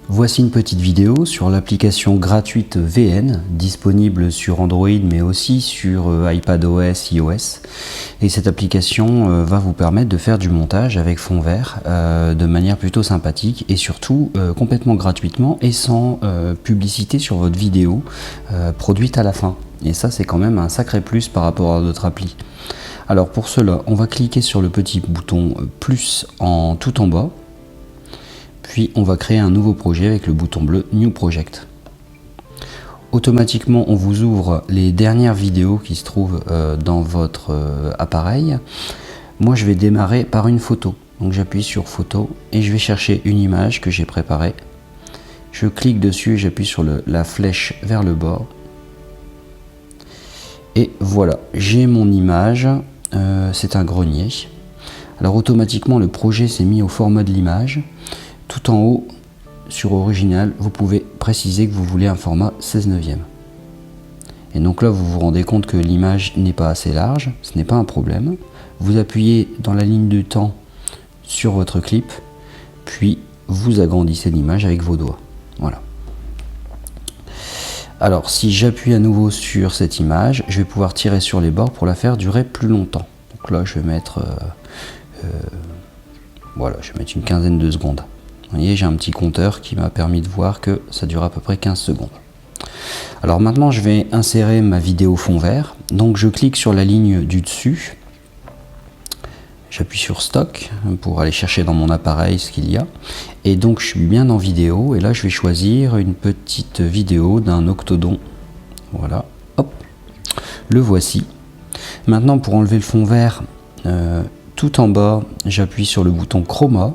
Voici une petite vidéo sur l'application gratuite VN, disponible sur Android mais aussi sur iPadOS, iOS. Et cette application va vous permettre de faire du montage avec fond vert de manière plutôt sympathique et surtout complètement gratuitement et sans publicité sur votre vidéo produite à la fin. Et ça, c'est quand même un sacré plus par rapport à d'autres applis. Alors pour cela, on va cliquer sur le petit bouton plus tout en bas. Puis on va créer un nouveau projet avec le bouton bleu New Project. Automatiquement, on vous ouvre les dernières vidéos qui se trouvent dans votre appareil. Moi, je vais démarrer par une photo. Donc j'appuie sur photo et je vais chercher une image que j'ai préparée. Je clique dessus et j'appuie sur la flèche vers le bord. Et voilà, j'ai mon image. C'est un grenier. Alors automatiquement, le projet s'est mis au format de l'image. Tout en haut, sur original, vous pouvez préciser que vous voulez un format 16/9. Et donc là, vous vous rendez compte que l'image n'est pas assez large, ce n'est pas un problème. Vous appuyez dans la ligne du temps sur votre clip, puis vous agrandissez l'image avec vos doigts. Voilà. Alors, si j'appuie à nouveau sur cette image, je vais pouvoir tirer sur les bords pour la faire durer plus longtemps. Donc là, je vais mettre, voilà, je vais mettre une quinzaine de secondes. Vous voyez, j'ai un petit compteur qui m'a permis de voir que ça dure à peu près 15 secondes. Alors maintenant, je vais insérer ma vidéo fond vert. Donc je clique sur la ligne du dessus. J'appuie sur Stock pour aller chercher dans mon appareil ce qu'il y a. Et donc je suis bien en vidéo. Et là, je vais choisir une petite vidéo d'un octodon. Voilà, hop, le voici. Maintenant, pour enlever le fond vert, tout en bas, j'appuie sur le bouton Chroma.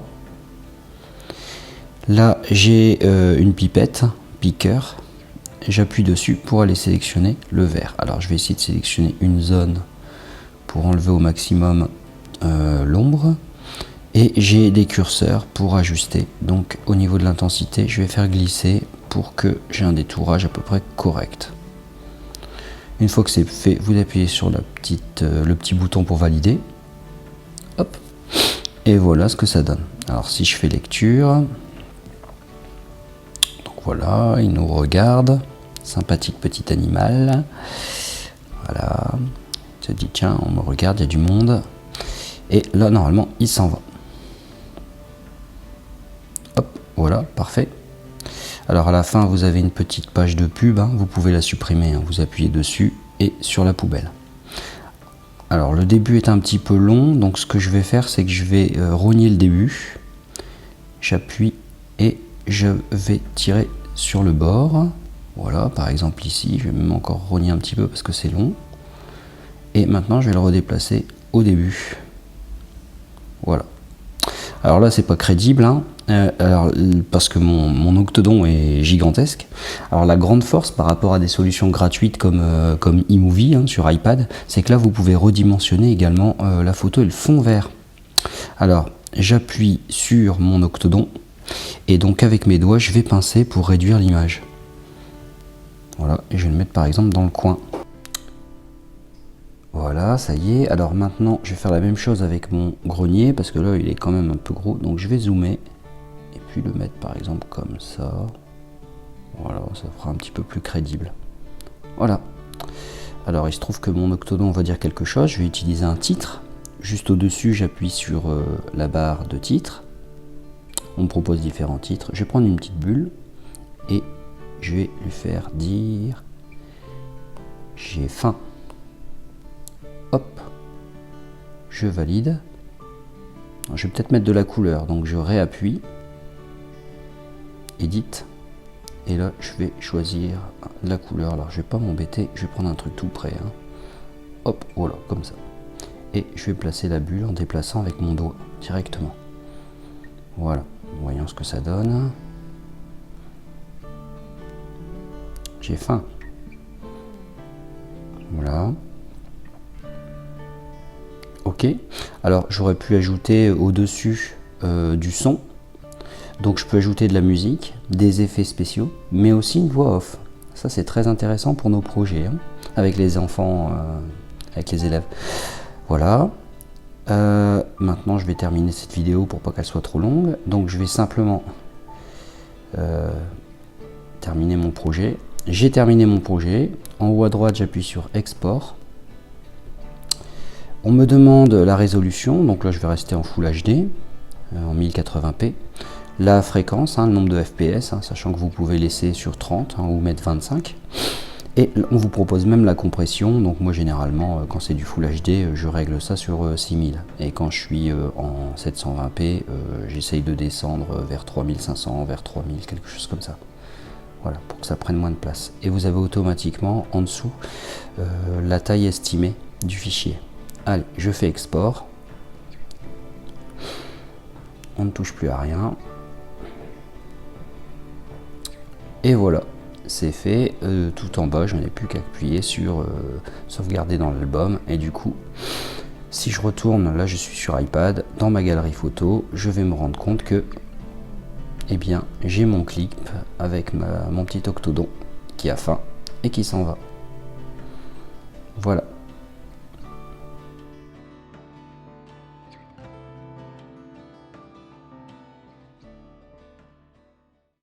Là, j'ai une pipette, piqueur. J'appuie dessus pour aller sélectionner le vert. Alors, je vais essayer de sélectionner une zone pour enlever au maximum l'ombre. Et j'ai des curseurs pour ajuster. Donc, au niveau de l'intensité, je vais faire glisser pour que j'ai un détourage à peu près correct. Une fois que c'est fait, vous appuyez sur le petit bouton pour valider. Hop. Et voilà ce que ça donne. Alors, si je fais lecture... Voilà, il nous regarde, sympathique petit animal. Voilà, il se dit tiens, on me regarde, il y a du monde. Et là, normalement, il s'en va. Hop, voilà, parfait. Alors à la fin, vous avez une petite page de pub, hein, vous pouvez la supprimer, hein, vous appuyez dessus et sur la poubelle. Alors le début est un petit peu long, donc ce que je vais faire, c'est que je vais rogner le début. J'appuie et je vais tirer sur le bord. Voilà, par exemple ici, je vais même encore rogner un petit peu parce que c'est long. Et maintenant, je vais le redéplacer au début. Voilà. Alors là, c'est pas crédible, hein, parce que mon octodon est gigantesque. Alors la grande force par rapport à des solutions gratuites comme eMovie hein, sur iPad, c'est que là, vous pouvez redimensionner également la photo et le fond vert. Alors, j'appuie sur mon octodon. Et donc avec mes doigts, je vais pincer pour réduire l'image. Voilà, et je vais le mettre par exemple dans le coin. Voilà, ça y est. Alors maintenant, je vais faire la même chose avec mon grenier, parce que là, il est quand même un peu gros. Donc je vais zoomer, et puis le mettre par exemple comme ça. Voilà, ça fera un petit peu plus crédible. Voilà. Alors il se trouve que mon octodon va dire quelque chose. Je vais utiliser un titre. Juste au-dessus, j'appuie sur la barre de titre. On me propose différents titres. Je vais prendre une petite bulle et je vais lui faire dire j'ai faim. Hop, je valide. Alors, je vais peut-être mettre de la couleur, donc je réappuie, edit, et là je vais choisir la couleur. Alors je vais pas m'embêter, je vais prendre un truc tout près. Hein. Hop, voilà, comme ça. Et je vais placer la bulle en déplaçant avec mon doigt directement. Voilà. Voyons ce que ça donne. J'ai faim. Voilà. Ok. Alors j'aurais pu ajouter au-dessus du son. Donc je peux ajouter de la musique, des effets spéciaux, mais aussi une voix off. Ça c'est très intéressant pour nos projets, hein, avec les enfants, avec les élèves. Voilà. Maintenant je vais terminer cette vidéo pour pas qu'elle soit trop longue. Donc je vais simplement terminer mon projet. J'ai terminé mon projet. En haut à droite, j'appuie sur Export. On me demande la résolution, donc là je vais rester en Full HD, en 1080p. La fréquence, le nombre de FPS, sachant que vous pouvez laisser sur 30 ou mettre 25. Et on vous propose même la compression, donc moi généralement quand c'est du Full HD, je règle ça sur 6000. Et quand je suis en 720p, j'essaye de descendre vers 3500, vers 3000, quelque chose comme ça. Voilà, pour que ça prenne moins de place. Et vous avez automatiquement en dessous la taille estimée du fichier. Allez, je fais export. On ne touche plus à rien. Et voilà, c'est fait. Tout en bas, je n'ai plus qu'à appuyer sur sauvegarder dans l'album. Et du coup, si je retourne, là je suis sur iPad, dans ma galerie photo, je vais me rendre compte que eh bien, j'ai mon clip avec mon petit octodon qui a faim et qui s'en va. Voilà.